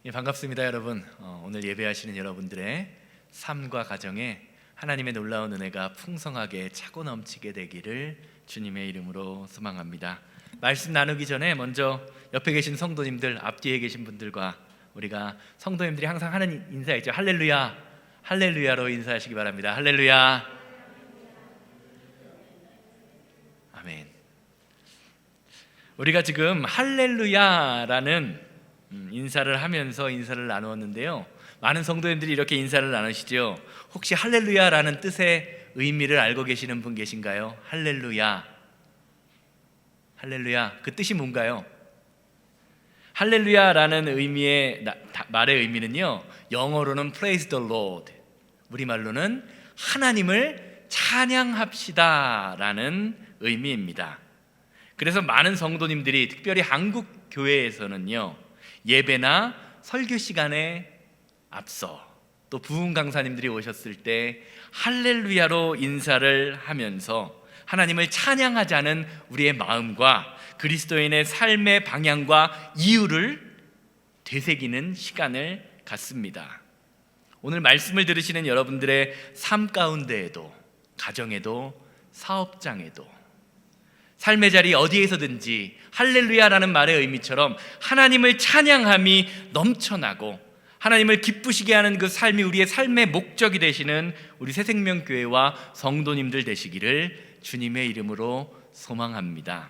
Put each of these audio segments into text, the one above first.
예, 반갑습니다, 여러분. 오늘 예배하시는 여러분들의 삶과 가정에 하나님의 놀라운 은혜가 풍성하게 차고 넘치게 되기를 주님의 이름으로 소망합니다. 말씀 나누기 전에 먼저 옆에 계신 성도님들, 앞뒤에 계신 분들과 우리가 성도님들이 항상 하는 인사 있죠. 할렐루야, 할렐루야로 인사하시기 바랍니다. 할렐루야, 아멘. 우리가 지금 할렐루야라는 인사를 하면서 인사를 나누었는데요, 많은 성도님들이 이렇게 인사를 나누시죠. 혹시 할렐루야라는 뜻의 의미를 알고 계시는 분 계신가요? 할렐루야, 할렐루야, 그 뜻이 뭔가요? 할렐루야라는 의미의 말의 의미는요, 영어로는 praise the Lord, 우리말로는 하나님을 찬양합시다라는 의미입니다. 그래서 많은 성도님들이, 특별히 한국 교회에서는요, 예배나 설교 시간에 앞서 또 부흥 강사님들이 오셨을 때 할렐루야로 인사를 하면서 하나님을 찬양하자는 우리의 마음과 그리스도인의 삶의 방향과 이유를 되새기는 시간을 갖습니다. 오늘 말씀을 들으시는 여러분들의 삶 가운데에도, 가정에도, 사업장에도, 삶의 자리 어디에서든지 할렐루야라는 말의 의미처럼 하나님을 찬양함이 넘쳐나고 하나님을 기쁘시게 하는 그 삶이 우리의 삶의 목적이 되시는 우리 새생명교회와 성도님들 되시기를 주님의 이름으로 소망합니다.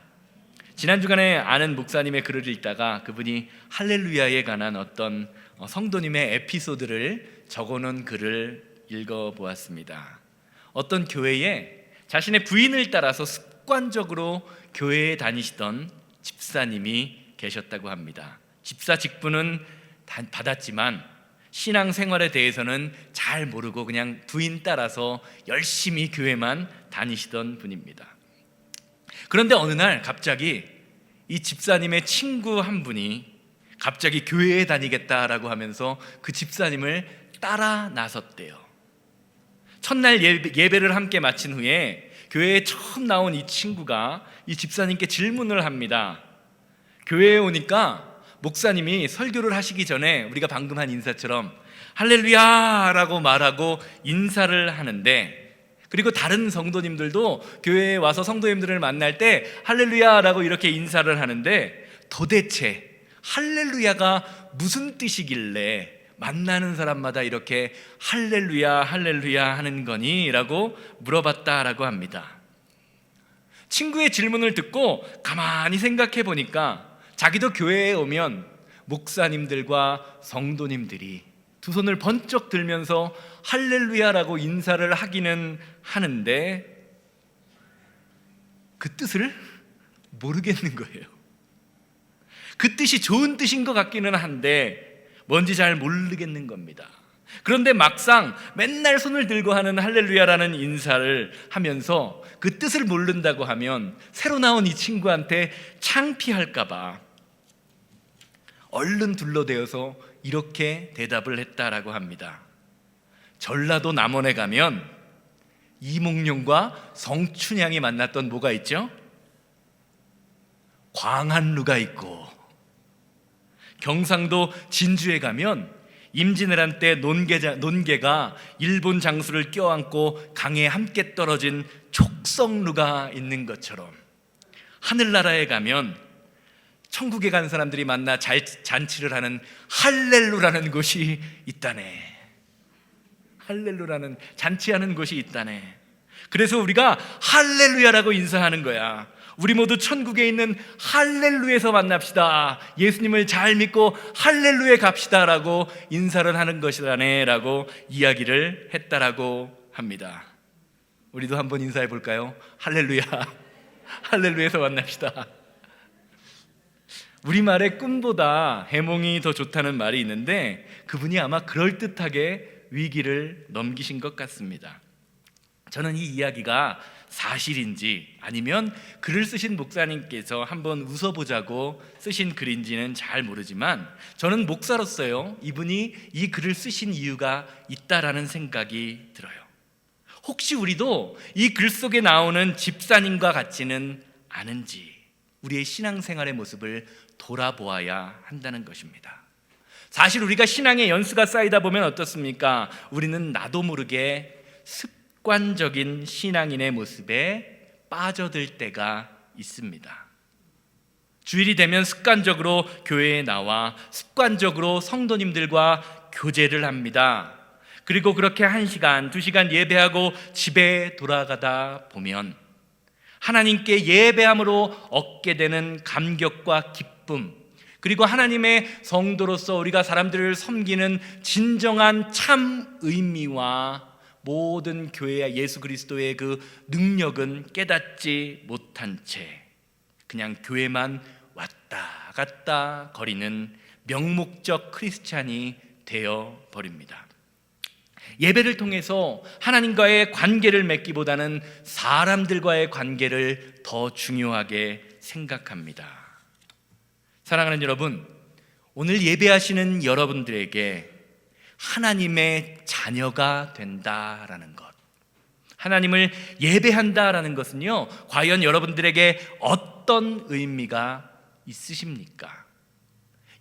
지난 주간에 아는 목사님의 글을 읽다가 그분이 할렐루야에 관한 어떤 성도님의 에피소드를 적어놓은 글을 읽어보았습니다. 어떤 교회에 자신의 부인을 따라서 습관적으로 교회에 다니시던 집사님이 계셨다고 합니다. 집사 직분은 받았지만 신앙생활에 대해서는 잘 모르고 그냥 부인 따라서 열심히 교회만 다니시던 분입니다. 그런데 어느 날 갑자기 이 집사님의 친구 한 분이 갑자기 교회에 다니겠다라고 하면서 그 집사님을 따라 나섰대요. 첫날 예배를 함께 마친 후에 교회에 처음 나온 이 친구가 이 집사님께 질문을 합니다. 교회에 오니까 목사님이 설교를 하시기 전에 우리가 방금 한 인사처럼 할렐루야라고 말하고 인사를 하는데, 그리고 다른 성도님들도 교회에 와서 성도님들을 만날 때 할렐루야라고 이렇게 인사를 하는데, 도대체 할렐루야가 무슨 뜻이길래 만나는 사람마다 이렇게 할렐루야 할렐루야 하는 거니? 라고 물어봤다라고 합니다. 친구의 질문을 듣고 가만히 생각해 보니까 자기도 교회에 오면 목사님들과 성도님들이 두 손을 번쩍 들면서 할렐루야라고 인사를 하기는 하는데 그 뜻을 모르겠는 거예요. 그 뜻이 좋은 뜻인 것 같기는 한데 뭔지 잘 모르겠는 겁니다. 그런데 막상 맨날 손을 들고 하는 할렐루야라는 인사를 하면서 그 뜻을 모른다고 하면 새로 나온 이 친구한테 창피할까 봐 얼른 둘러대어서 이렇게 대답을 했다라고 합니다. 전라도 남원에 가면 이몽룡과 성춘향이 만났던 뭐가 있죠? 광한루가 있고, 경상도 진주에 가면 임진왜란 때 논개가 일본 장수를 껴안고 강에 함께 떨어진 촉성루가 있는 것처럼, 하늘나라에 가면 천국에 간 사람들이 만나 잔치를 하는 할렐루라는 곳이 있다네. 할렐루라는 잔치하는 곳이 있다네. 그래서 우리가 할렐루야라고 인사하는 거야. 우리 모두 천국에 있는 할렐루야에서 만납시다. 예수님을 잘 믿고 할렐루야에 갑시다 라고 인사를 하는 것이라네 라고 이야기를 했다라고 합니다. 우리도 한번 인사해 볼까요? 할렐루야, 할렐루야에서 만납시다. 우리말의 꿈보다 해몽이 더 좋다는 말이 있는데 그분이 아마 그럴듯하게 위기를 넘기신 것 같습니다. 저는 이 이야기가 사실인지 아니면 글을 쓰신 목사님께서 한번 웃어보자고 쓰신 글인지는 잘 모르지만 저는 목사로서요, 이분이 이 글을 쓰신 이유가 있다라는 생각이 들어요. 혹시 우리도 이 글 속에 나오는 집사님과 같지는 않은지 우리의 신앙생활의 모습을 돌아보아야 한다는 것입니다. 사실 우리가 신앙의 연수가 쌓이다 보면 어떻습니까? 우리는 나도 모르게 습관적인 신앙인의 모습에 빠져들 때가 있습니다. 주일이 되면 습관적으로 교회에 나와 습관적으로 성도님들과 교제를 합니다. 그리고 그렇게 1시간, 2시간 예배하고 집에 돌아가다 보면 하나님께 예배함으로 얻게 되는 감격과 기쁨, 그리고 하나님의 성도로서 우리가 사람들을 섬기는 진정한 참 의미와 모든 교회와 예수 그리스도의 그 능력은 깨닫지 못한 채 그냥 교회만 왔다 갔다 거리는 명목적 크리스찬이 되어 버립니다. 예배를 통해서 하나님과의 관계를 맺기보다는 사람들과의 관계를 더 중요하게 생각합니다. 사랑하는 여러분, 오늘 예배하시는 여러분들에게 하나님의 자녀가 된다라는 것, 하나님을 예배한다라는 것은요, 과연 여러분들에게 어떤 의미가 있으십니까?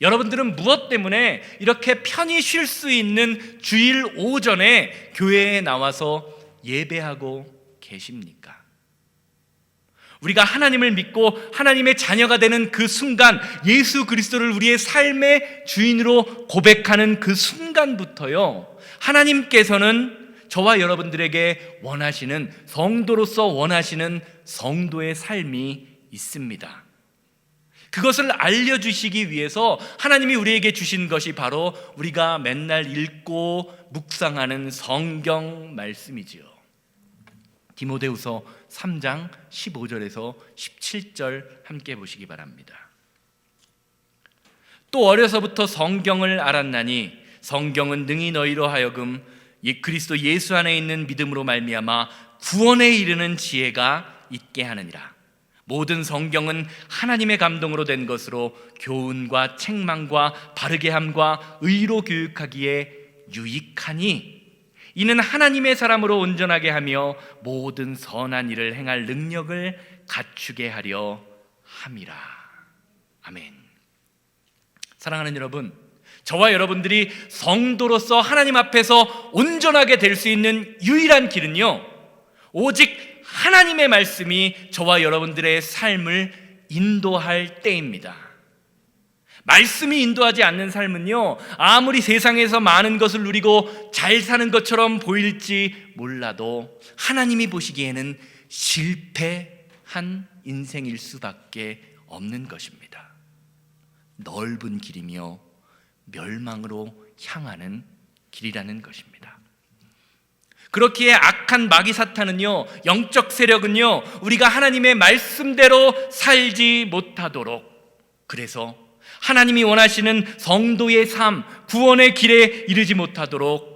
여러분들은 무엇 때문에 이렇게 편히 쉴 수 있는 주일 오전에 교회에 나와서 예배하고 계십니까? 우리가 하나님을 믿고 하나님의 자녀가 되는 그 순간, 예수 그리스도를 우리의 삶의 주인으로 고백하는 그 순간부터요, 하나님께서는 저와 여러분들에게 원하시는, 성도로서 원하시는 성도의 삶이 있습니다. 그것을 알려주시기 위해서 하나님이 우리에게 주신 것이 바로 우리가 맨날 읽고 묵상하는 성경 말씀이지요. 디모데후서 3장 15절에서 17절 함께 보시기 바랍니다. 또 어려서부터 성경을 알았나니 성경은 능히 너희로 하여금 그리스도 예수 안에 있는 믿음으로 말미암아 구원에 이르는 지혜가 있게 하느니라. 모든 성경은 하나님의 감동으로 된 것으로 교훈과 책망과 바르게 함과 의로 교육하기에 유익하니 이는 하나님의 사람으로 온전하게 하며 모든 선한 일을 행할 능력을 갖추게 하려 함이라. 아멘. 사랑하는 여러분, 저와 여러분들이 성도로서 하나님 앞에서 온전하게 될 수 있는 유일한 길은요, 오직 하나님의 말씀이 저와 여러분들의 삶을 인도할 때입니다. 말씀이 인도하지 않는 삶은요, 아무리 세상에서 많은 것을 누리고 잘 사는 것처럼 보일지 몰라도 하나님이 보시기에는 실패한 인생일 수밖에 없는 것입니다. 넓은 길이며 멸망으로 향하는 길이라는 것입니다. 그렇기에 악한 마귀 사탄은요, 영적 세력은요, 우리가 하나님의 말씀대로 살지 못하도록, 그래서 하나님이 원하시는 성도의 삶, 구원의 길에 이르지 못하도록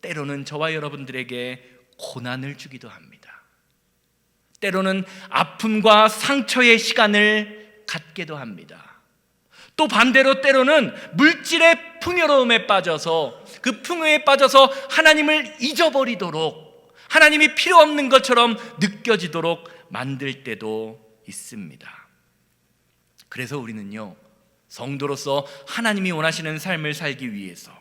때로는 저와 여러분들에게 고난을 주기도 합니다. 때로는 아픔과 상처의 시간을 갖게도 합니다. 또 반대로 때로는 물질의 풍요로움에 빠져서, 그 풍요에 빠져서 하나님을 잊어버리도록, 하나님이 필요 없는 것처럼 느껴지도록 만들 때도 있습니다. 그래서 우리는요, 성도로서 하나님이 원하시는 삶을 살기 위해서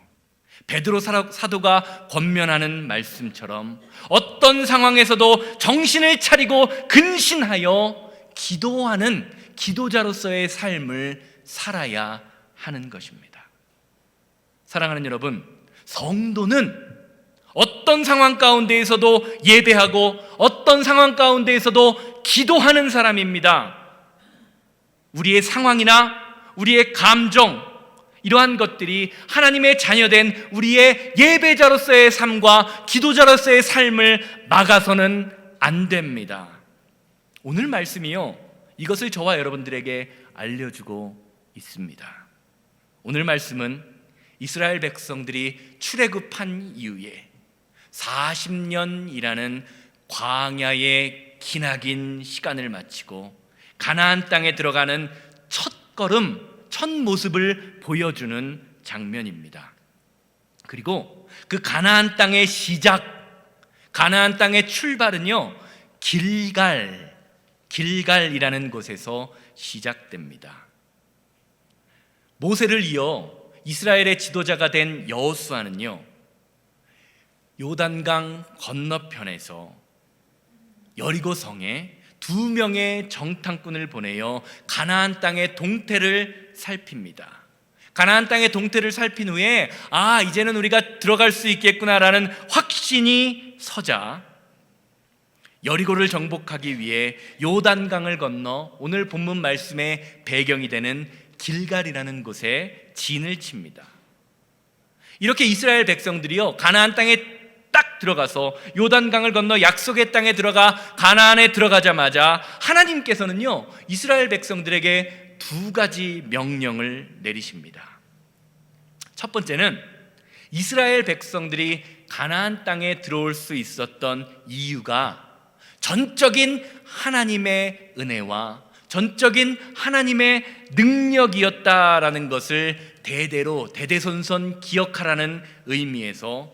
베드로 사도가 권면하는 말씀처럼 어떤 상황에서도 정신을 차리고 근신하여 기도하는 기도자로서의 삶을 살아야 하는 것입니다. 사랑하는 여러분, 성도는 어떤 상황 가운데에서도 예배하고 어떤 상황 가운데에서도 기도하는 사람입니다. 우리의 상황이나 우리의 감정, 이러한 것들이 하나님의 자녀된 우리의 예배자로서의 삶과 기도자로서의 삶을 막아서는 안 됩니다. 오늘 말씀이요, 이것을 저와 여러분들에게 알려주고 있습니다. 오늘 말씀은 이스라엘 백성들이 출애굽한 이후에 40년이라는 광야의 기나긴 시간을 마치고 가나안 땅에 들어가는 첫 모습을 보여주는 장면입니다. 그리고 그 가나안 땅의 시작, 가나안 땅의 출발은요, 길갈이라는 곳에서 시작됩니다. 모세를 이어 이스라엘의 지도자가 된 여호수아는요, 요단강 건너편에서 여리고 성에 2명의 정탐꾼을 보내어 가나안 땅의 동태를 살핍니다. 가나안 땅의 동태를 살핀 후에 이제는 우리가 들어갈 수 있겠구나라는 확신이 서자 여리고를 정복하기 위해 요단강을 건너 오늘 본문 말씀의 배경이 되는 길갈이라는 곳에 진을 칩니다. 이렇게 이스라엘 백성들이요, 가나안 땅에 딱 들어가서 요단강을 건너 약속의 땅에 들어가 가나안에 들어가자마자 하나님께서는요, 이스라엘 백성들에게 2가지 명령을 내리십니다. 첫 번째는 이스라엘 백성들이 가나안 땅에 들어올 수 있었던 이유가 전적인 하나님의 은혜와 전적인 하나님의 능력이었다라는 것을 대대로 대대손손 기억하라는 의미에서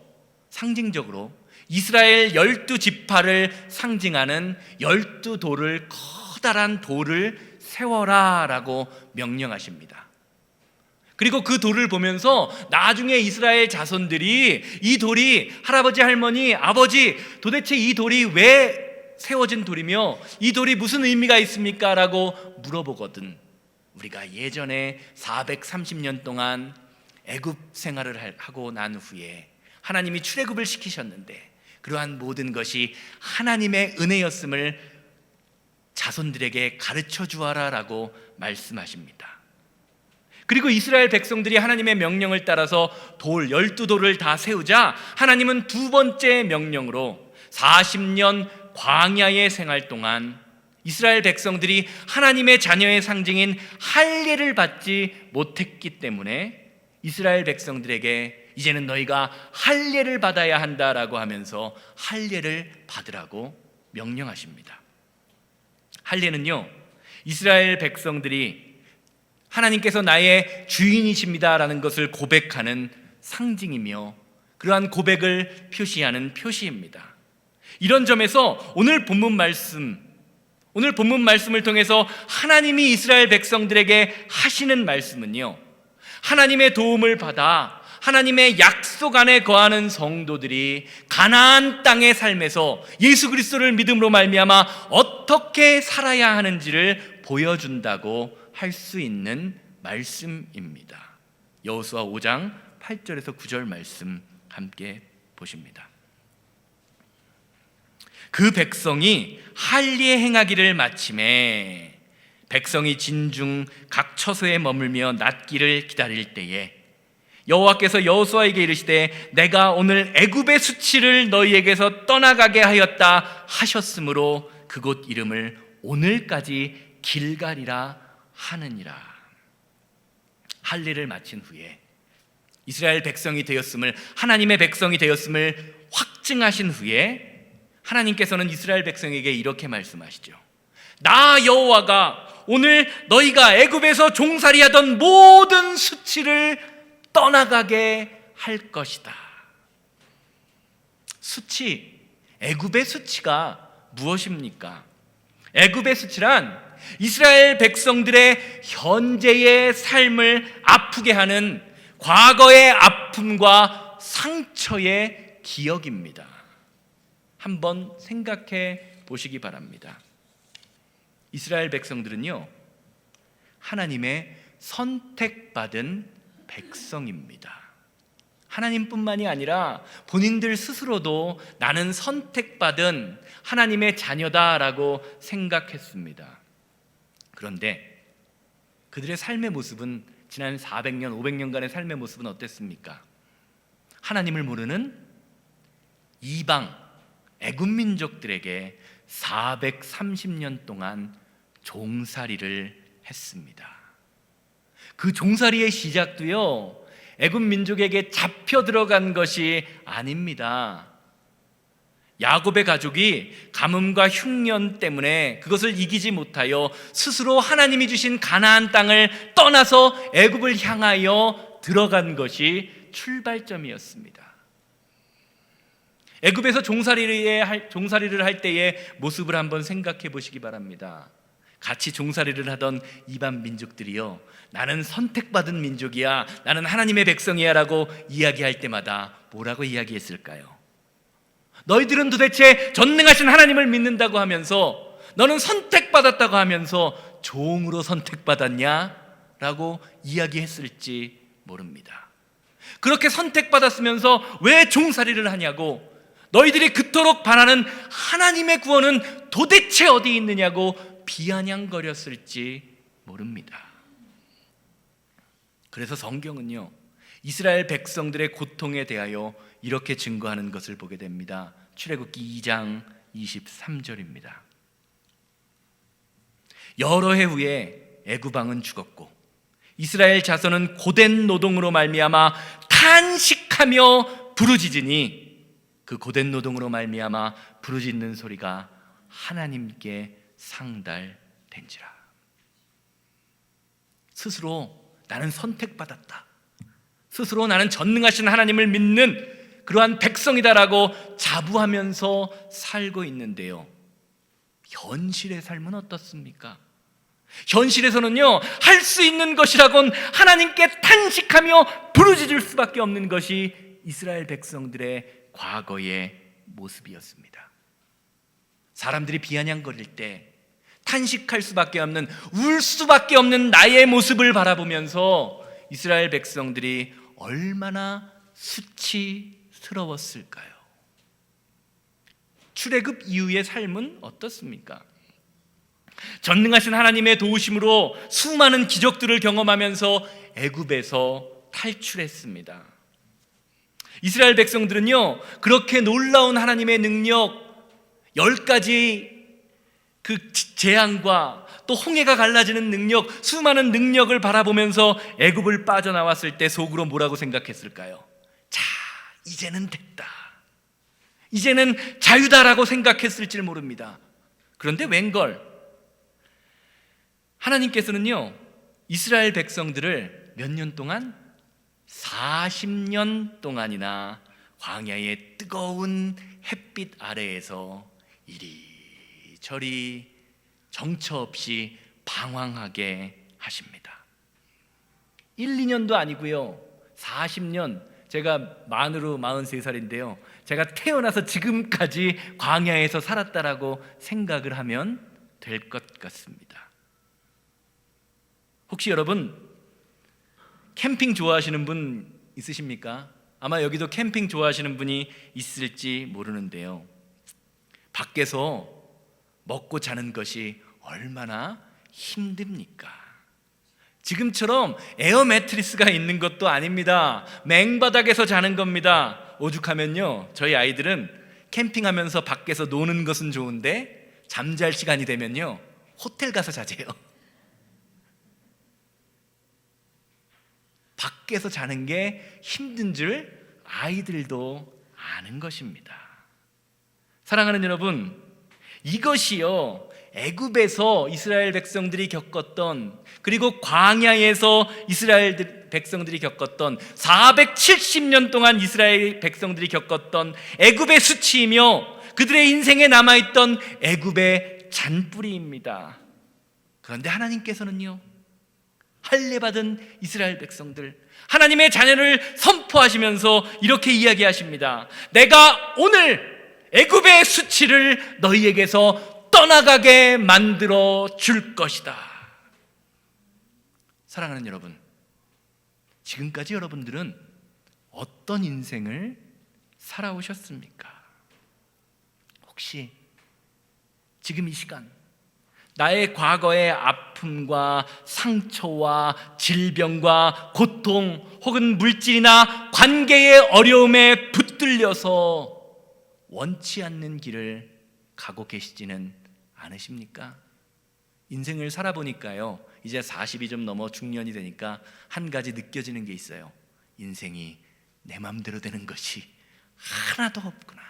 상징적으로 이스라엘 12지파를 상징하는 12돌을, 커다란 돌을 세워라 라고 명령하십니다. 그리고 그 돌을 보면서 나중에 이스라엘 자손들이 이 돌이 할아버지, 할머니, 아버지, 도대체 이 돌이 왜 세워진 돌이며 이 돌이 무슨 의미가 있습니까? 라고 물어보거든. 우리가 예전에 430년 동안 애굽 생활을 하고 난 후에 하나님이 출애굽을 시키셨는데 그러한 모든 것이 하나님의 은혜였음을 자손들에게 가르쳐 주어라 라고 말씀하십니다. 그리고 이스라엘 백성들이 하나님의 명령을 따라서 12돌을 다 세우자 하나님은 2번째 명령으로 40년 광야의 생활 동안 이스라엘 백성들이 하나님의 자녀의 상징인 할례를 받지 못했기 때문에 이스라엘 백성들에게 이제는 너희가 할례를 받아야 한다라고 하면서 할례를 받으라고 명령하십니다. 할례는요, 이스라엘 백성들이 하나님께서 나의 주인이십니다라는 것을 고백하는 상징이며 그러한 고백을 표시하는 표시입니다. 이런 점에서 오늘 본문 말씀을 통해서 하나님이 이스라엘 백성들에게 하시는 말씀은요, 하나님의 도움을 받아 하나님의 약속 안에 거하는 성도들이 가나안 땅의 삶에서 예수 그리스도를 믿음으로 말미암아 어떻게 살아야 하는지를 보여준다고 할 수 있는 말씀입니다. 여호수아 5장 8절에서 9절 말씀 함께 보십니다. 그 백성이 할례 행하기를 마침에 백성이 진중 각 처소에 머물며 낫기를 기다릴 때에 여호와께서 여호수아에게 이르시되 내가 오늘 애굽의 수치를 너희에게서 떠나가게 하였다 하셨으므로 그곳 이름을 오늘까지 길갈이라 하느니라. 할례를 마친 후에 이스라엘 백성이 되었음을, 하나님의 백성이 되었음을 확증하신 후에 하나님께서는 이스라엘 백성에게 이렇게 말씀하시죠. 나 여호와가 오늘 너희가 애굽에서 종살이하던 모든 수치를 떠나가게 할 것이다. 수치, 애굽의 수치가 무엇입니까? 애굽의 수치란 이스라엘 백성들의 현재의 삶을 아프게 하는 과거의 아픔과 상처의 기억입니다. 한번 생각해 보시기 바랍니다. 이스라엘 백성들은요, 하나님의 선택받은 백성입니다. 하나님뿐만이 아니라 본인들 스스로도 나는 선택받은 하나님의 자녀다라고 생각했습니다. 그런데 그들의 삶의 모습은 지난 400년, 500년간의 삶의 모습은 어땠습니까? 하나님을 모르는 이방 애굽 민족들에게 430년 동안 종살이를 했습니다. 그 종살이의 시작도요, 애굽 민족에게 잡혀 들어간 것이 아닙니다. 야곱의 가족이 가뭄과 흉년 때문에 그것을 이기지 못하여 스스로 하나님이 주신 가나안 땅을 떠나서 애굽을 향하여 들어간 것이 출발점이었습니다. 애굽에서 종살이를 할 때의 모습을 한번 생각해 보시기 바랍니다. 같이 종살이를 하던 이방 민족들이요, 나는 선택받은 민족이야, 나는 하나님의 백성이야 라고 이야기할 때마다 뭐라고 이야기했을까요? 너희들은 도대체 전능하신 하나님을 믿는다고 하면서, 너는 선택받았다고 하면서 종으로 선택받았냐? 라고 이야기했을지 모릅니다. 그렇게 선택받았으면서 왜 종살이를 하냐고, 너희들이 그토록 바라는 하나님의 구원은 도대체 어디 있느냐고 비아냥거렸을지 모릅니다. 그래서 성경은요, 이스라엘 백성들의 고통에 대하여 이렇게 증거하는 것을 보게 됩니다. 출애굽기 2장 23절입니다. 여러 해 후에 애굽 왕은 죽었고 이스라엘 자손은 고된 노동으로 말미암아 탄식하며 부르짖으니 그 고된 노동으로 말미암아 부르짖는 소리가 하나님께 상달된지라. 스스로 나는 선택받았다, 스스로 나는 전능하신 하나님을 믿는 그러한 백성이다라고 자부하면서 살고 있는데요, 현실의 삶은 어떻습니까? 현실에서는요, 할 수 있는 것이라곤 하나님께 탄식하며 부르짖을 수밖에 없는 것이 이스라엘 백성들의 과거의 모습이었습니다. 사람들이 비아냥거릴 때 탄식할 수밖에 없는, 울 수밖에 없는 나의 모습을 바라보면서 이스라엘 백성들이 얼마나 수치스러웠을까요? 출애굽 이후의 삶은 어떻습니까? 전능하신 하나님의 도우심으로 수많은 기적들을 경험하면서 애굽에서 탈출했습니다. 이스라엘 백성들은요, 그렇게 놀라운 하나님의 능력, 10가지 그 재앙과 또 홍해가 갈라지는 능력, 수많은 능력을 바라보면서 애굽을 빠져나왔을 때 속으로 뭐라고 생각했을까요? 자, 이제는 됐다, 이제는 자유다라고 생각했을지 모릅니다. 그런데 웬걸, 하나님께서는요, 이스라엘 백성들을 몇 년 동안? 40년 동안이나 광야의 뜨거운 햇빛 아래에서 이리저리 정처 없이 방황하게 하십니다. 1, 2년도 아니고요, 40년. 제가 만으로 43살인데요, 제가 태어나서 지금까지 광야에서 살았다라고 생각을 하면 될 것 같습니다. 혹시 여러분 캠핑 좋아하시는 분 있으십니까? 아마 여기도 캠핑 좋아하시는 분이 있을지 모르는데요, 밖에서 먹고 자는 것이 얼마나 힘듭니까? 지금처럼 에어 매트리스가 있는 것도 아닙니다. 맹바닥에서 자는 겁니다. 오죽하면요, 저희 아이들은 캠핑하면서 밖에서 노는 것은 좋은데 잠잘 시간이 되면요, 호텔 가서 자재요. 밖에서 자는 게 힘든 줄 아이들도 아는 것입니다. 사랑하는 여러분, 이것이요, 애굽에서 이스라엘 백성들이 겪었던, 그리고 광야에서 이스라엘 백성들이 겪었던, 470년 동안 이스라엘 백성들이 겪었던 애굽의 수치이며 그들의 인생에 남아있던 애굽의 잔뿌리입니다. 그런데 하나님께서는요, 할례받은 이스라엘 백성들, 하나님의 자녀를 선포하시면서 이렇게 이야기하십니다. 내가 오늘 애굽의 수치를 너희에게서 떠나가게 만들어 줄 것이다. 사랑하는 여러분, 지금까지 여러분들은 어떤 인생을 살아오셨습니까? 혹시 지금 이 시간 나의 과거의 아픔과 상처와 질병과 고통, 혹은 물질이나 관계의 어려움에 붙들려서 원치 않는 길을 가고 계시지는 않으십니까? 인생을 살아보니까요, 이제 40이 좀 넘어 중년이 되니까 한 가지 느껴지는 게 있어요. 인생이 내 맘대로 되는 것이 하나도 없구나.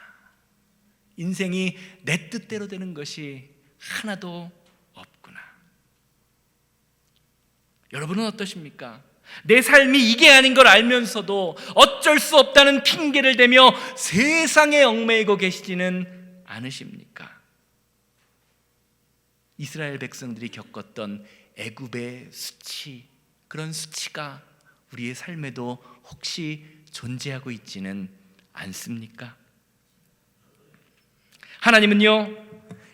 인생이 내 뜻대로 되는 것이 하나도 없구나. 여러분은 어떠십니까? 내 삶이 이게 아닌 걸 알면서도 어쩔 수 없다는 핑계를 대며 세상에 얽매이고 계시지는 않으십니까? 이스라엘 백성들이 겪었던 애굽의 수치, 그런 수치가 우리의 삶에도 혹시 존재하고 있지는 않습니까? 하나님은요,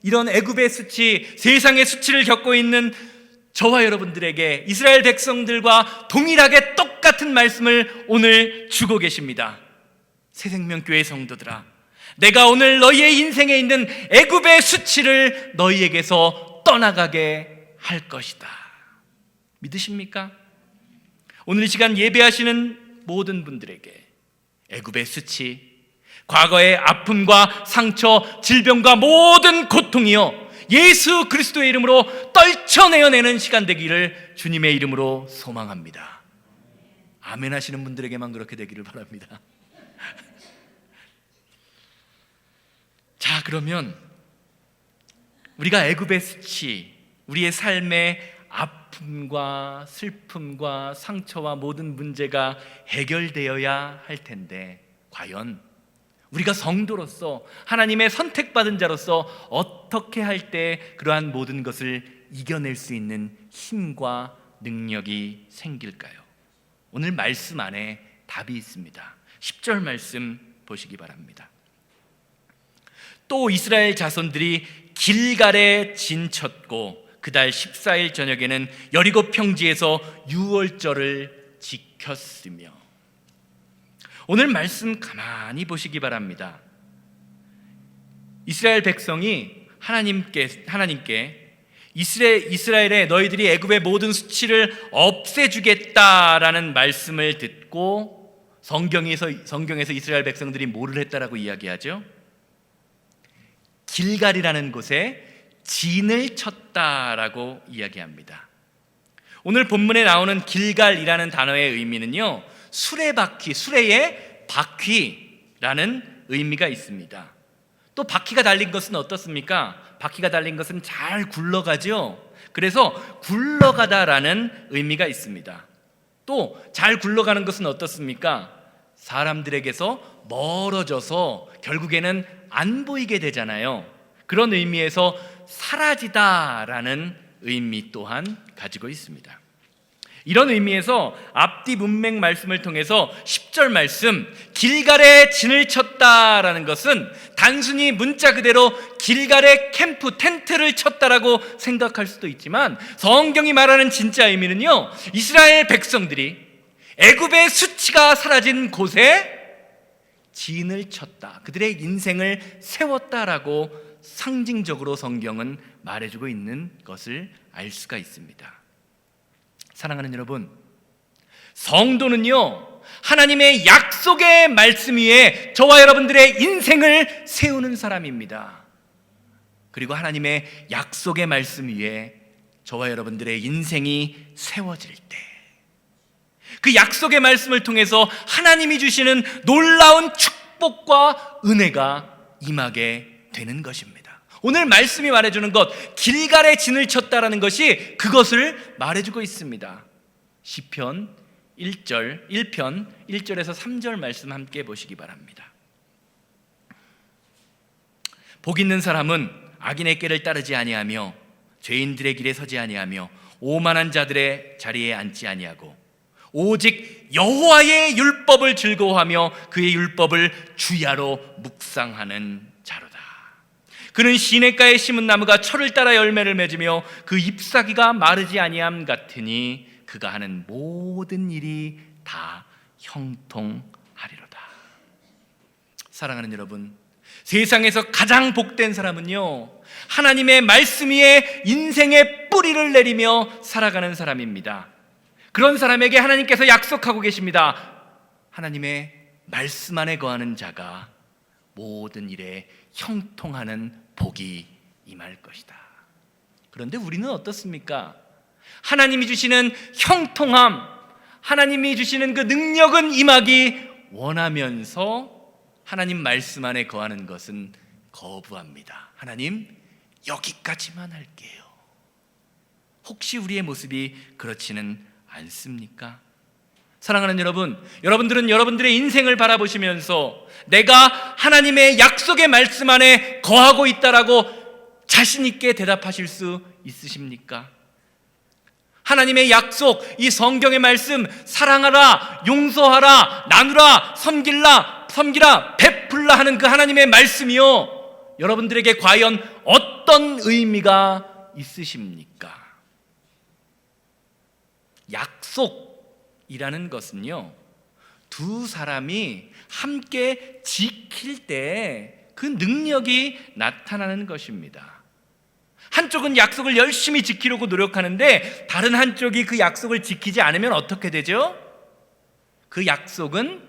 이런 애굽의 수치, 세상의 수치를 겪고 있는 저와 여러분들에게 이스라엘 백성들과 동일하게 똑같은 말씀을 오늘 주고 계십니다. 새생명교회 성도들아, 내가 오늘 너희의 인생에 있는 애굽의 수치를 너희에게서 떠나가게 할 것이다. 믿으십니까? 오늘 이 시간 예배하시는 모든 분들에게 애굽의 수치, 과거의 아픔과 상처, 질병과 모든 고통이요, 예수 그리스도의 이름으로 떨쳐내어내는 시간 되기를 주님의 이름으로 소망합니다. 아멘 하시는 분들에게만 그렇게 되기를 바랍니다. 자, 그러면 우리가 애굽의 수치, 우리의 삶의 아픔과 슬픔과 상처와 모든 문제가 해결되어야 할 텐데, 과연 우리가 성도로서 하나님의 선택받은 자로서 어떻게 할 때 그러한 모든 것을 이겨낼 수 있는 힘과 능력이 생길까요? 오늘 말씀 안에 답이 있습니다. 10절 말씀 보시기 바랍니다. 또 이스라엘 자손들이 길갈에 진쳤고 그달 14일 저녁에는 여리고 평지에서 유월절을 지켰으며. 오늘 말씀 가만히 보시기 바랍니다. 이스라엘 백성이 하나님께 이스라엘에 너희들이 애굽의 모든 수치를 없애주겠다라는 말씀을 듣고 성경에서 이스라엘 백성들이 뭐를 했다라고 이야기하죠? 길갈이라는 곳에 진을 쳤다라고 이야기합니다. 오늘 본문에 나오는 길갈이라는 단어의 의미는요, 수레바퀴, 수레의 바퀴라는 의미가 있습니다. 또 바퀴가 달린 것은 어떻습니까? 바퀴가 달린 것은 잘 굴러가죠. 그래서 굴러가다라는 의미가 있습니다. 또 잘 굴러가는 것은 어떻습니까? 사람들에게서 멀어져서 결국에는 안 보이게 되잖아요. 그런 의미에서 사라지다라는 의미 또한 가지고 있습니다. 이런 의미에서 앞뒤 문맥 말씀을 통해서 10절 말씀, 길갈에 진을 쳤다라는 것은 단순히 문자 그대로 길갈에 캠프, 텐트를 쳤다라고 생각할 수도 있지만, 성경이 말하는 진짜 의미는요, 이스라엘 백성들이 애굽의 수치가 사라진 곳에 진을 쳤다, 그들의 인생을 세웠다라고 상징적으로 성경은 말해주고 있는 것을 알 수가 있습니다. 사랑하는 여러분, 성도는요, 하나님의 약속의 말씀 위에 저와 여러분들의 인생을 세우는 사람입니다. 그리고 하나님의 약속의 말씀 위에 저와 여러분들의 인생이 세워질 때, 그 약속의 말씀을 통해서 하나님이 주시는 놀라운 축복과 은혜가 임하게 되는 것입니다. 오늘 말씀이 말해주는 것, 길갈에 진을 쳤다라는 것이 그것을 말해주고 있습니다. 시편 1편 1절에서 3절 말씀 함께 보시기 바랍니다. 복 있는 사람은 악인의 꾀를 따르지 아니하며 죄인들의 길에 서지 아니하며 오만한 자들의 자리에 앉지 아니하고 오직 여호와의 율법을 즐거워하며 그의 율법을 주야로 묵상하는 자로다. 그는 시냇가에 심은 나무가 철을 따라 열매를 맺으며 그 잎사귀가 마르지 아니함 같으니 그가 하는 모든 일이 다 형통하리로다. 사랑하는 여러분, 세상에서 가장 복된 사람은요, 하나님의 말씀 위에 인생의 뿌리를 내리며 살아가는 사람입니다. 그런 사람에게 하나님께서 약속하고 계십니다. 하나님의 말씀 안에 거하는 자가 모든 일에 형통하는 복이 임할 것이다. 그런데 우리는 어떻습니까? 하나님이 주시는 형통함, 하나님이 주시는 그 능력은 임하기 원하면서 하나님 말씀 안에 거하는 것은 거부합니다. 하나님, 여기까지만 할게요. 혹시 우리의 모습이 그렇지는 않습니까? 사랑하는 여러분, 여러분들은 여러분들의 인생을 바라보시면서 내가 하나님의 약속의 말씀 안에 거하고 있다라고 자신 있게 대답하실 수 있으십니까? 하나님의 약속, 이 성경의 말씀, 사랑하라, 용서하라, 나누라, 섬기라, 베풀라 하는 그 하나님의 말씀이요, 여러분들에게 과연 어떤 의미가 있으십니까? 약속이라는 것은요, 두 사람이 함께 지킬 때 그 능력이 나타나는 것입니다. 한쪽은 약속을 열심히 지키려고 노력하는데 다른 한쪽이 그 약속을 지키지 않으면 어떻게 되죠? 그 약속은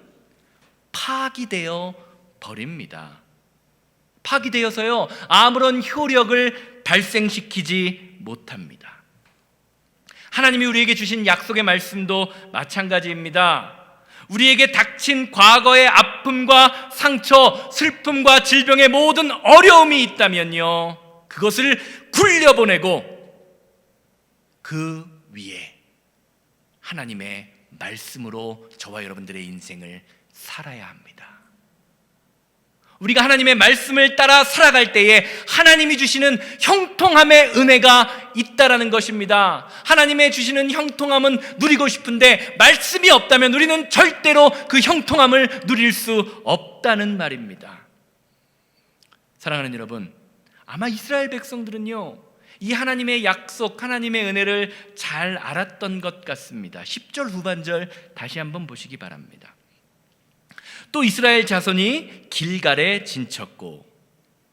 파기되어 버립니다. 파기되어서요, 아무런 효력을 발생시키지 못합니다. 하나님이 우리에게 주신 약속의 말씀도 마찬가지입니다. 우리에게 닥친 과거의 아픔과 상처, 슬픔과 질병의 모든 어려움이 있다면요, 그것을 굴려보내고 그 위에 하나님의 말씀으로 저와 여러분들의 인생을 살아야 합니다. 우리가 하나님의 말씀을 따라 살아갈 때에 하나님이 주시는 형통함의 은혜가 있다라는 것입니다. 하나님의 주시는 형통함은 누리고 싶은데 말씀이 없다면 우리는 절대로 그 형통함을 누릴 수 없다는 말입니다. 사랑하는 여러분, 아마 이스라엘 백성들은요, 이 하나님의 약속, 하나님의 은혜를 잘 알았던 것 같습니다. 10절 후반절 다시 한번 보시기 바랍니다. 또 이스라엘 자손이 길갈에 진쳤고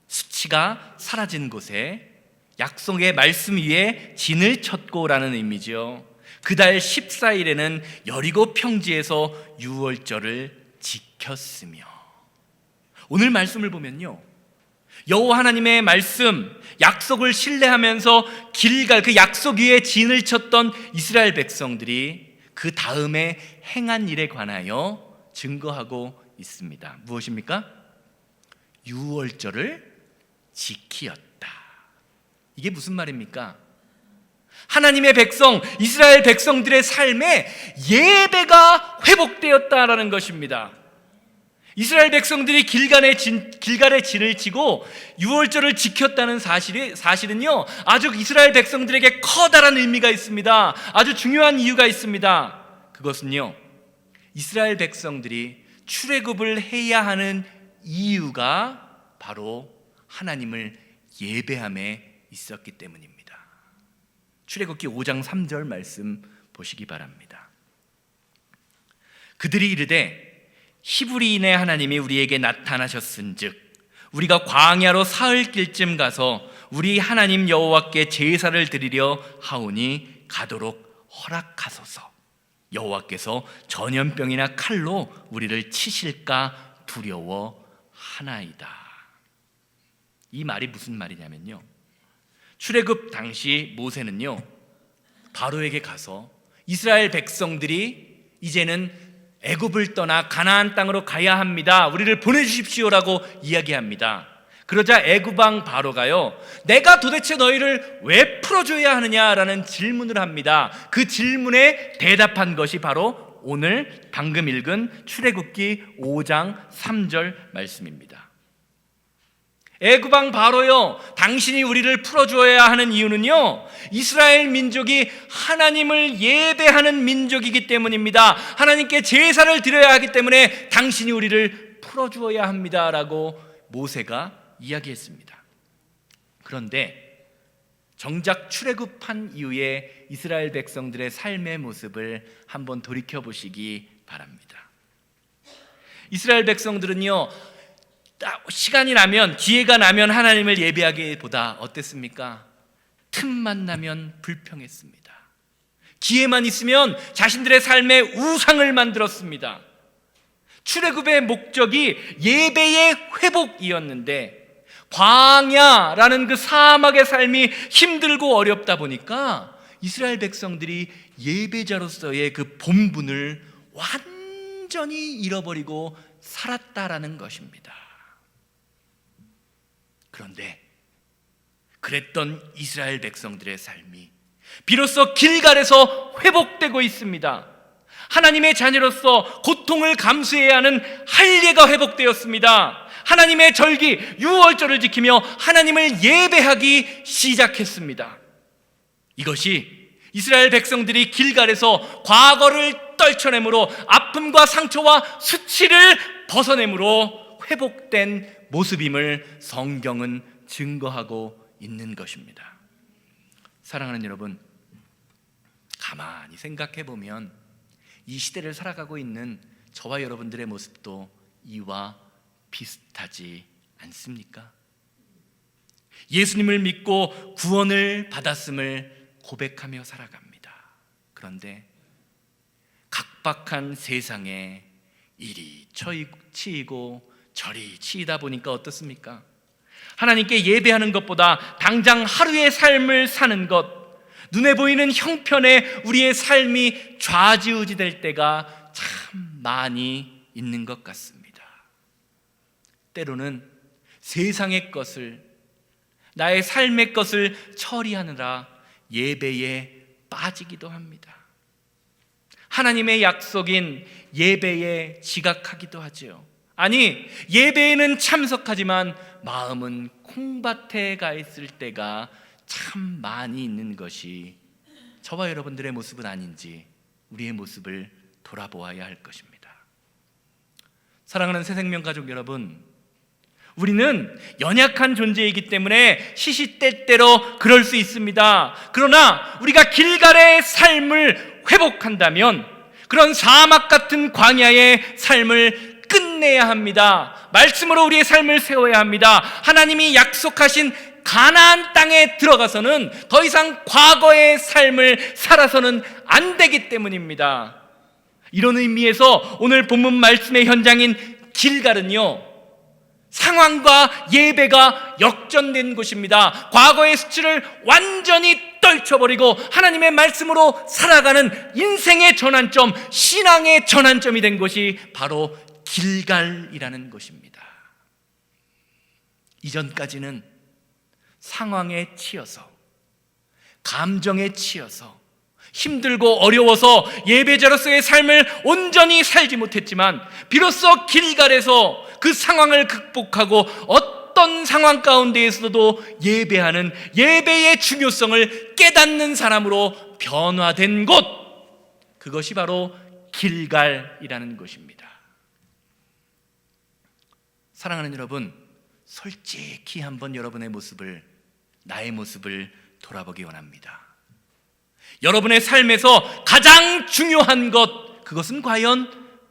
수치가 사라진 곳에 약속의 말씀 위에 진을 쳤고라는 의미죠. 그달 14일에는 여리고 평지에서 유월절을 지켰으며, 오늘 말씀을 보면요, 여호와 하나님의 말씀, 약속을 신뢰하면서 길갈, 그 약속 위에 진을 쳤던 이스라엘 백성들이 그 다음에 행한 일에 관하여 증거하고 있습니다. 무엇입니까? 유월절을 지키었다. 이게 무슨 말입니까? 하나님의 백성, 이스라엘 백성들의 삶에 예배가 회복되었다라는 것입니다. 이스라엘 백성들이 길갈에 진을 치고 유월절을 지켰다는 사실은요, 아주 이스라엘 백성들에게 커다란 의미가 있습니다. 아주 중요한 이유가 있습니다. 그것은요, 이스라엘 백성들이 출애굽을 해야 하는 이유가 바로 하나님을 예배함에 있었기 때문입니다. 출애굽기 5장 3절 말씀 보시기 바랍니다. 그들이 이르되 히브리인의 하나님이 우리에게 나타나셨은즉 우리가 광야로 사흘길쯤 가서 우리 하나님 여호와께 제사를 드리려 하오니 가도록 허락하소서. 여호와께서 전염병이나 칼로 우리를 치실까 두려워하나이다. 이 말이 무슨 말이냐면요, 출애굽 당시 모세는요, 바로에게 가서 이스라엘 백성들이 이제는 애굽을 떠나 가나안 땅으로 가야 합니다, 우리를 보내주십시오라고 이야기합니다. 그러자 애굽 왕 바로가요, 내가 도대체 너희를 왜 풀어줘야 하느냐라는 질문을 합니다. 그 질문에 대답한 것이 바로 오늘 방금 읽은 출애굽기 5장 3절 말씀입니다. 애굽 왕 바로요, 당신이 우리를 풀어줘야 하는 이유는요, 이스라엘 민족이 하나님을 예배하는 민족이기 때문입니다. 하나님께 제사를 드려야 하기 때문에 당신이 우리를 풀어주어야 합니다라고 모세가 이야기했습니다. 그런데 정작 출애굽한 이후에 이스라엘 백성들의 삶의 모습을 한번 돌이켜 보시기 바랍니다. 이스라엘 백성들은요, 시간이 나면, 기회가 나면 하나님을 예배하기보다 어땠습니까? 틈만 나면 불평했습니다. 기회만 있으면 자신들의 삶에 우상을 만들었습니다. 출애굽의 목적이 예배의 회복이었는데 광야라는 그 사막의 삶이 힘들고 어렵다 보니까 이스라엘 백성들이 예배자로서의 그 본분을 완전히 잃어버리고 살았다라는 것입니다. 그런데 그랬던 이스라엘 백성들의 삶이 비로소 길갈에서 회복되고 있습니다. 하나님의 자녀로서 고통을 감수해야 하는 할례가 회복되었습니다. 하나님의 절기 유월절을 지키며 하나님을 예배하기 시작했습니다. 이것이 이스라엘 백성들이 길갈에서 과거를 떨쳐내므로 아픔과 상처와 수치를 벗어내므로 회복된 모습임을 성경은 증거하고 있는 것입니다. 사랑하는 여러분, 가만히 생각해 보면 이 시대를 살아가고 있는 저와 여러분들의 모습도 이와 비슷하지 않습니까? 예수님을 믿고 구원을 받았음을 고백하며 살아갑니다. 그런데 각박한 세상에 이리 치이고 저리 치이다 보니까 어떻습니까? 하나님께 예배하는 것보다 당장 하루의 삶을 사는 것, 눈에 보이는 형편에 우리의 삶이 좌지우지될 때가 참 많이 있는 것 같습니다. 때로는 세상의 것을, 나의 삶의 것을 처리하느라 예배에 빠지기도 합니다. 하나님의 약속인 예배에 지각하기도 하죠. 아니, 예배에는 참석하지만 마음은 콩밭에 가 있을 때가 참 많이 있는 것이 저와 여러분들의 모습은 아닌지 우리의 모습을 돌아보아야 할 것입니다. 사랑하는 새생명 가족 여러분, 우리는 연약한 존재이기 때문에 시시때때로 그럴 수 있습니다. 그러나 우리가 길갈의 삶을 회복한다면 그런 사막 같은 광야의 삶을 끝내야 합니다. 말씀으로 우리의 삶을 세워야 합니다. 하나님이 약속하신 가나안 땅에 들어가서는 더 이상 과거의 삶을 살아서는 안 되기 때문입니다. 이런 의미에서 오늘 본문 말씀의 현장인 길갈은요, 상황과 예배가 역전된 곳입니다. 과거의 수치를 완전히 떨쳐버리고 하나님의 말씀으로 살아가는 인생의 전환점, 신앙의 전환점이 된 곳이 바로 길갈이라는 곳입니다. 이전까지는 상황에 치여서, 감정에 치여서 힘들고 어려워서 예배자로서의 삶을 온전히 살지 못했지만 비로소 길갈에서 그 상황을 극복하고 어떤 상황 가운데에서도 예배하는 예배의 중요성을 깨닫는 사람으로 변화된 곳, 그것이 바로 길갈이라는 곳입니다. 사랑하는 여러분, 솔직히 한번 여러분의 모습을, 나의 모습을 돌아보기 원합니다. 여러분의 삶에서 가장 중요한 것, 그것은 과연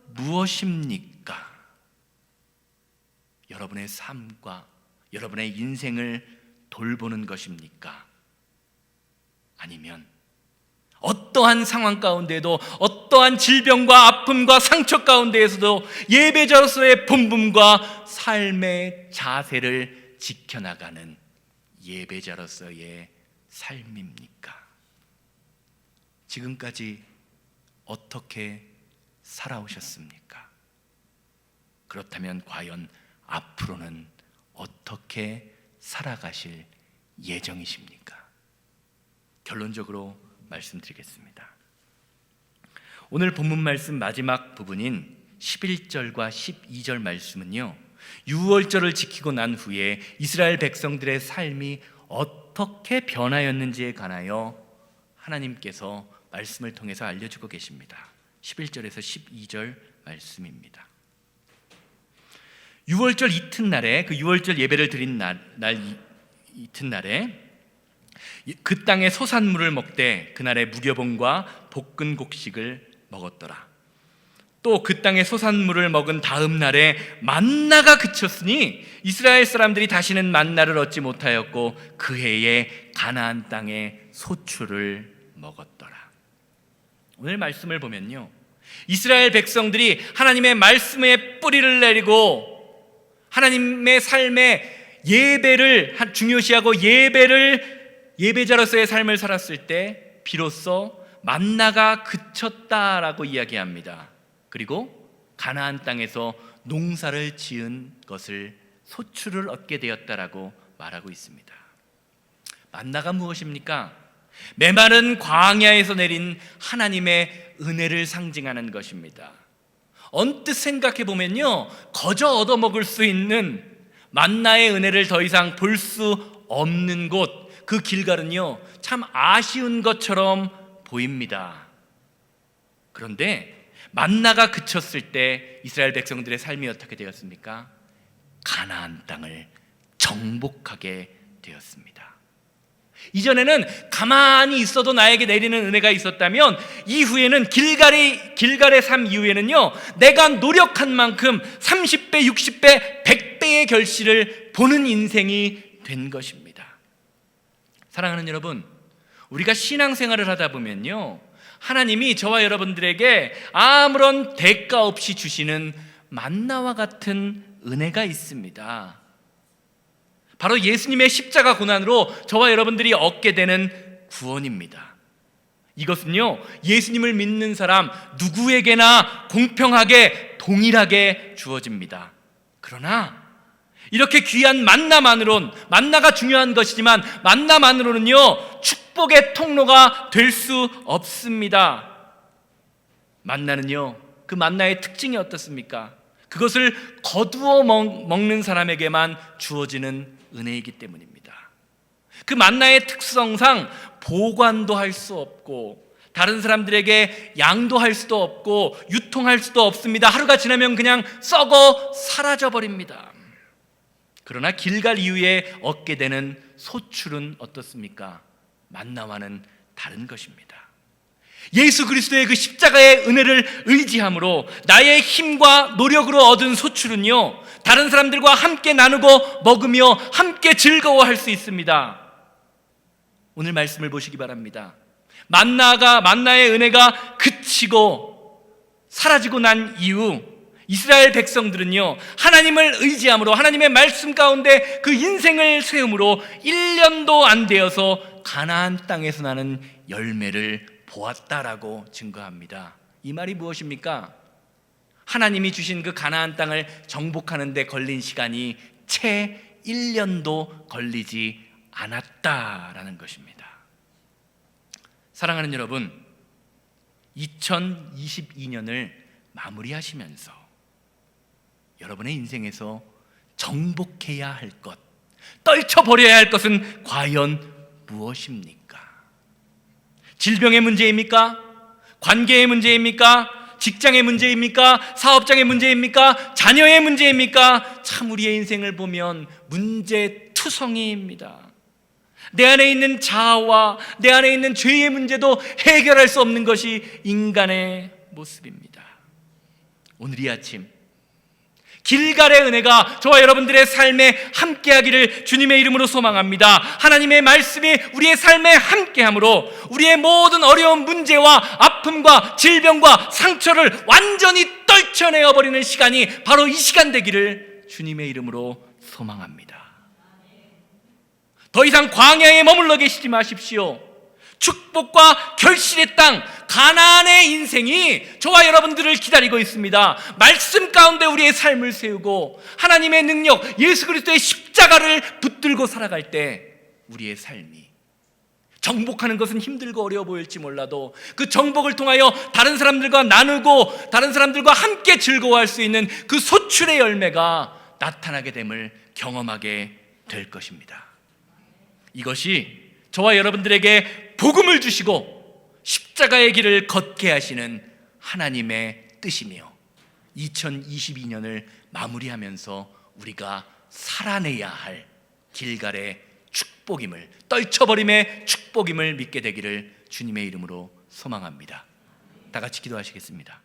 무엇입니까? 여러분의 삶과 여러분의 인생을 돌보는 것입니까? 아니면 어떠한 상황 가운데에도, 어떠한 질병과 아픔과 상처 가운데에서도 예배자로서의 본분과 삶의 자세를 지켜나가는 예배자로서의 삶입니까? 지금까지 어떻게 살아오셨습니까? 그렇다면 과연 앞으로는 어떻게 살아가실 예정이십니까? 결론적으로 말씀드리겠습니다. 오늘 본문 말씀 마지막 부분인 11절과 12절 말씀은요, 유월절을 지키고 난 후에 이스라엘 백성들의 삶이 어떻게 변하였는지에 관하여 하나님께서 말씀을 통해서 알려주고 계십니다. 11절에서 12절 말씀입니다. 유월절 이튿날에, 그 유월절 예배를 드린 날 이튿날에 그 땅의 소산물을 먹되 그날의 무교봉과 볶은 곡식을 먹었더라. 또 그 땅의 소산물을 먹은 다음 날에 만나가 그쳤으니 이스라엘 사람들이 다시는 만나를 얻지 못하였고 그 해에 가나안 땅에 소출을 먹었더라. 오늘 말씀을 보면요, 이스라엘 백성들이 하나님의 말씀에 뿌리를 내리고 하나님의 삶에 예배를 중요시하고 예배자로서의 삶을 살았을 때 비로소 만나가 그쳤다라고 이야기합니다. 그리고 가나안 땅에서 농사를 지은 것을 소출을 얻게 되었다라고 말하고 있습니다. 만나가 무엇입니까? 메마른 광야에서 내린 하나님의 은혜를 상징하는 것입니다. 언뜻 생각해 보면요, 거저 얻어먹을 수 있는 만나의 은혜를 더 이상 볼 수 없는 곳, 그 길갈은요 참 아쉬운 것처럼 보입니다. 그런데 만나가 그쳤을 때 이스라엘 백성들의 삶이 어떻게 되었습니까? 가나안 땅을 정복하게 되었습니다. 이전에는 가만히 있어도 나에게 내리는 은혜가 있었다면, 이후에는 길갈의 삶 이후에는요, 내가 노력한 만큼 30배, 60배, 100배의 결실을 보는 인생이 된 것입니다. 사랑하는 여러분, 우리가 신앙생활을 하다 보면요, 하나님이 저와 여러분들에게 아무런 대가 없이 주시는 만나와 같은 은혜가 있습니다. 바로 예수님의 십자가 고난으로 저와 여러분들이 얻게 되는 구원입니다. 이것은요, 예수님을 믿는 사람 누구에게나 공평하게 동일하게 주어집니다. 그러나 이렇게 귀한 만나가 중요한 것이지만 만나만으로는요 축복의 통로가 될 수 없습니다. 만나는요, 그 만나의 특징이 어떻습니까? 그것을 거두어 먹는 사람에게만 주어지는 은혜이기 때문입니다. 그 만나의 특성상 보관도 할 수 없고 다른 사람들에게 양도할 수도 없고 유통할 수도 없습니다. 하루가 지나면 그냥 썩어 사라져 버립니다. 그러나 길갈 이후에 얻게 되는 소출은 어떻습니까? 만나와는 다른 것입니다. 예수 그리스도의 그 십자가의 은혜를 의지함으로 나의 힘과 노력으로 얻은 소출은요, 다른 사람들과 함께 나누고 먹으며 함께 즐거워할 수 있습니다. 오늘 말씀을 보시기 바랍니다. 만나의 은혜가 그치고 사라지고 난 이후 이스라엘 백성들은요, 하나님을 의지함으로 하나님의 말씀 가운데 그 인생을 세움으로 1년도 안 되어서 가나안 땅에서 나는 열매를 보았다라고 증거합니다. 이 말이 무엇입니까? 하나님이 주신 그 가나안 땅을 정복하는 데 걸린 시간이 채 1년도 걸리지 않았다라는 것입니다. 사랑하는 여러분, 2022년을 마무리하시면서 여러분의 인생에서 정복해야 할 것, 떨쳐버려야 할 것은 과연 무엇입니까? 질병의 문제입니까? 관계의 문제입니까? 직장의 문제입니까? 사업장의 문제입니까? 자녀의 문제입니까? 참 우리의 인생을 보면 문제투성이입니다. 내 안에 있는 자아와 내 안에 있는 죄의 문제도 해결할 수 없는 것이 인간의 모습입니다. 오늘 이 아침 길갈의 은혜가 저와 여러분들의 삶에 함께하기를 주님의 이름으로 소망합니다. 하나님의 말씀이 우리의 삶에 함께함으로 우리의 모든 어려운 문제와 아픔과 질병과 상처를 완전히 떨쳐내어버리는 시간이 바로 이 시간 되기를 주님의 이름으로 소망합니다. 더 이상 광야에 머물러 계시지 마십시오. 축복과 결실의 땅 가나안의 인생이 저와 여러분들을 기다리고 있습니다. 말씀 가운데 우리의 삶을 세우고 하나님의 능력, 예수 그리스도의 십자가를 붙들고 살아갈 때 우리의 삶이, 정복하는 것은 힘들고 어려워 보일지 몰라도 그 정복을 통하여 다른 사람들과 나누고 다른 사람들과 함께 즐거워할 수 있는 그 소출의 열매가 나타나게 됨을 경험하게 될 것입니다. 이것이 저와 여러분들에게 복음을 주시고 십자가의 길을 걷게 하시는 하나님의 뜻이며 2022년을 마무리하면서 우리가 살아내야 할 길갈의 축복임을, 떨쳐버림의 축복임을 믿게 되기를 주님의 이름으로 소망합니다. 다 같이 기도하시겠습니다.